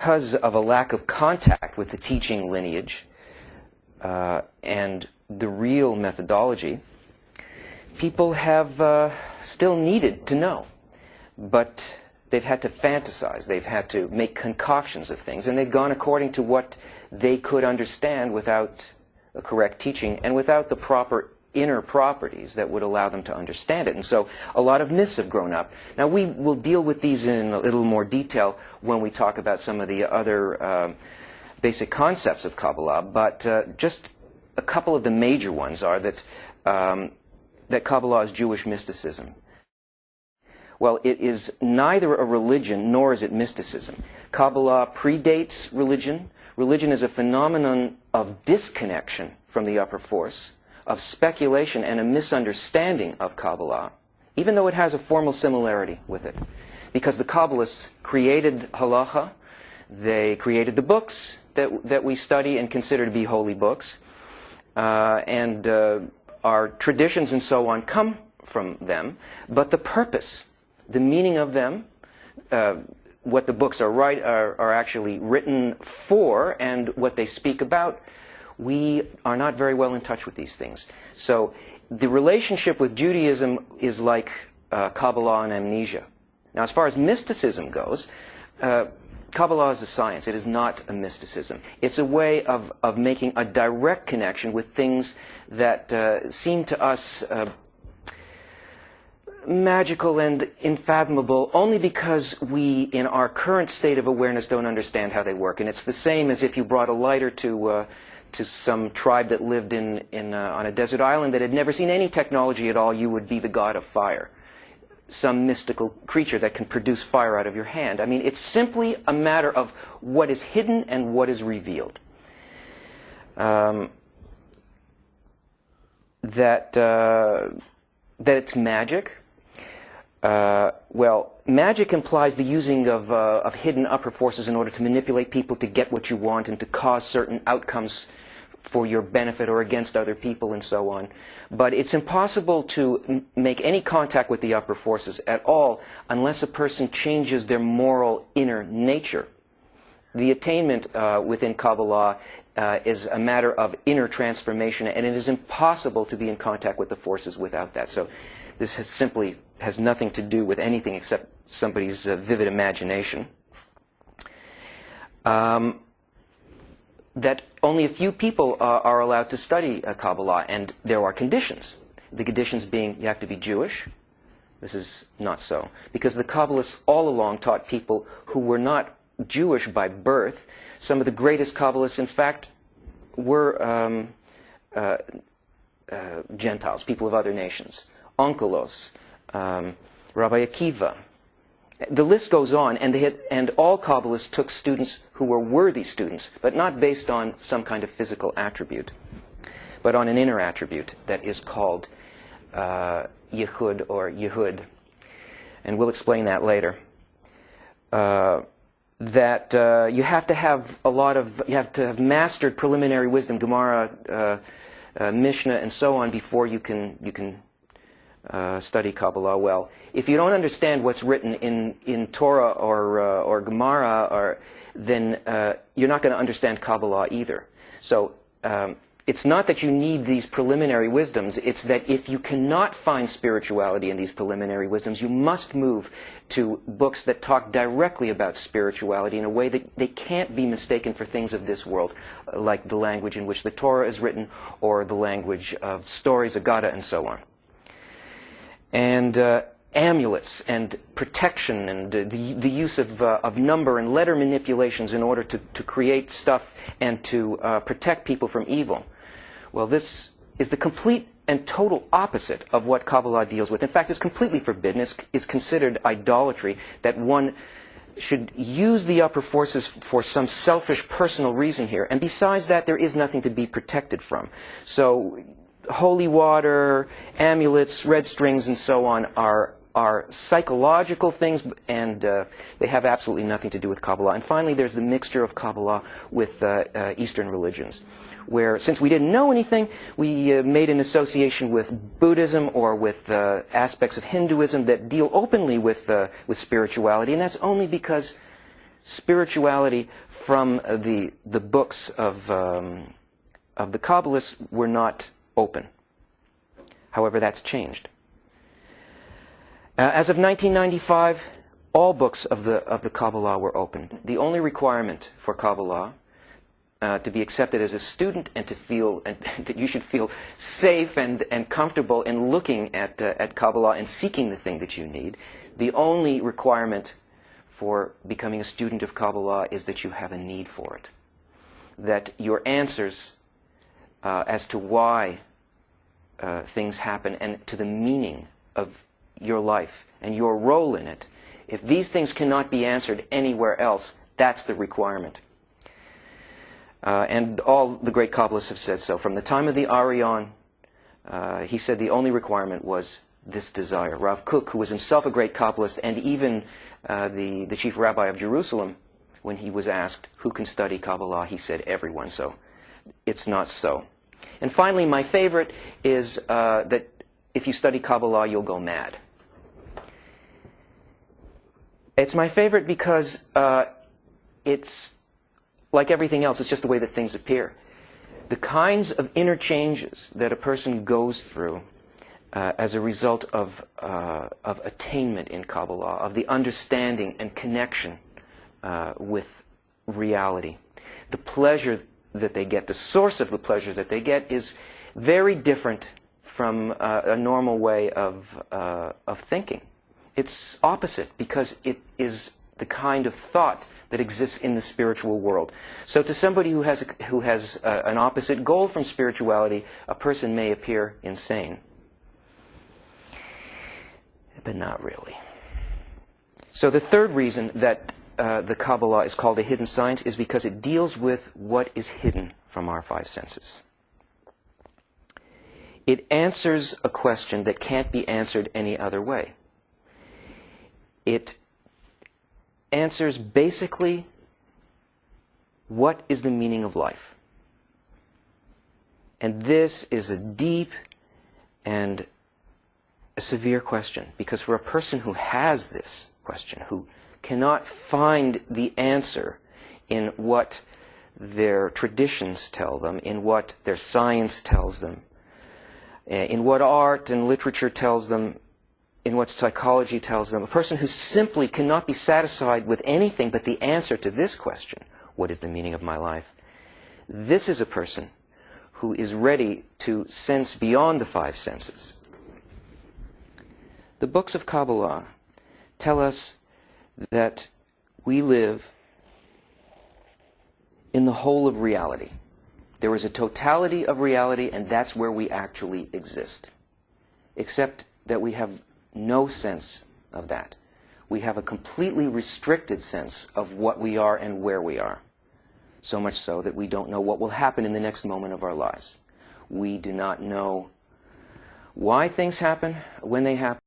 because of a lack of contact with the teaching lineage and the real methodology, people have still needed to know, but they've had to fantasize, they've had to make concoctions of things, and they've gone according to what they could understand without a correct teaching and without the proper inner properties that would allow them to understand it. And so a lot of myths have grown up. Now we will deal with these in a little more detail when we talk about some of the other basic concepts of Kabbalah, but just a couple of the major ones are that that Kabbalah is Jewish mysticism. Well, it is neither a religion nor is it mysticism. Kabbalah predates religion. Religion is a phenomenon of disconnection from the upper force, of speculation and a misunderstanding of Kabbalah, even though it has a formal similarity with it. Because the Kabbalists created halacha, they created the books that we study and consider to be holy books, and our traditions and so on come from them, but the purpose, the meaning of them, what the books are actually written for and what they speak about, we are not very well in touch with these things. So the relationship with Judaism is like Kabbalah and amnesia. Now, as far as mysticism goes, Kabbalah is a science. It is not a mysticism. It's a way of making a direct connection with things that seem to us magical and unfathomable only because we, in our current state of awareness, don't understand how they work. And it's the same as if you brought a lighter to some tribe that lived on a desert island that had never seen any technology at all. You would be the god of fire, some mystical creature that can produce fire out of your hand. I mean, it's simply a matter of what is hidden and what is revealed. That it's magic. Well, magic implies the using of hidden upper forces in order to manipulate people to get what you want and to cause certain outcomes for your benefit or against other people and so on. But it's impossible to make any contact with the upper forces at all unless a person changes their moral inner nature. The attainment within Kabbalah is a matter of inner transformation, and it is impossible to be in contact with the forces without that. So this simply has nothing to do with anything except somebody's vivid imagination. That only a few people are allowed to study Kabbalah, and there are conditions. The conditions being you have to be Jewish. This is not so, because the Kabbalists all along taught people who were not Jewish by birth. Some of the greatest Kabbalists, in fact, were Gentiles, people of other nations. Onkelos, Rabbi Akiva. The list goes on, and all Kabbalists took students who were worthy students, but not based on some kind of physical attribute, but on an inner attribute that is called Yehud or Yehud. And we'll explain that later. That you have to have you have to have mastered preliminary wisdom, Gemara, Mishnah, and so on before you can study Kabbalah well. If you don't understand what's written in Torah or Gemara, then you're not going to understand Kabbalah either. So it's not that you need these preliminary wisdoms, it's that if you cannot find spirituality in these preliminary wisdoms, you must move to books that talk directly about spirituality in a way that they can't be mistaken for things of this world, like the language in which the Torah is written, or the language of stories, Agada, and so on. And amulets and protection and the use of number and letter manipulations in order to create stuff and to protect people from evil. Well, this is the complete and total opposite of what Kabbalah deals with. In fact, it's completely forbidden. It's considered idolatry that one should use the upper forces for some selfish personal reason here. And besides that, there is nothing to be protected from. So holy water, amulets, red strings, and so on are psychological things, and they have absolutely nothing to do with Kabbalah. And finally, there's the mixture of Kabbalah with Eastern religions, where since we didn't know anything, we made an association with Buddhism or with aspects of Hinduism that deal openly with spirituality, and that's only because spirituality from the books of the Kabbalists were not open. However, that's changed. As of 1995, all books of the Kabbalah were open. The only requirement for Kabbalah to be accepted as a student and to feel and that you should feel safe and comfortable in looking at Kabbalah and seeking the thing that you need, the only requirement for becoming a student of Kabbalah is that you have a need for it. That your answers as to why things happen and to the meaning of your life and your role in it, if these things cannot be answered anywhere else, that's the requirement. And all the great Kabbalists have said so. From the time of the Arion, he said the only requirement was this desire. Rav Kook, who was himself a great Kabbalist, and even the chief rabbi of Jerusalem, when he was asked who can study Kabbalah, he said everyone. So it's not so. And finally, my favorite is that if you study Kabbalah, you'll go mad. It's my favorite because it's like everything else, it's just the way that things appear. The kinds of interchanges that a person goes through as a result of attainment in Kabbalah, of the understanding and connection with reality. The pleasure that they get, the source of the pleasure that they get is very different from a normal way of thinking. It's opposite because it is the kind of thought that exists in the spiritual world. So to somebody who has an opposite goal from spirituality, a person may appear insane. But not really. So the third reason that the Kabbalah is called a hidden science is because it deals with what is hidden from our five senses. It answers a question that can't be answered any other way. It answers basically what is the meaning of life. And this is a deep and a severe question, because for a person who has this question, who cannot find the answer in what their traditions tell them, in what their science tells them, in what art and literature tells them, in what psychology tells them, a person who simply cannot be satisfied with anything but the answer to this question, what is the meaning of my life? This is a person who is ready to sense beyond the five senses. The books of Kabbalah tell us that we live in the whole of reality. There is a totality of reality, and that's where we actually exist. Except that we have no sense of that. We have a completely restricted sense of what we are and where we are. So much so that we don't know what will happen in the next moment of our lives. We do not know why things happen, when they happen.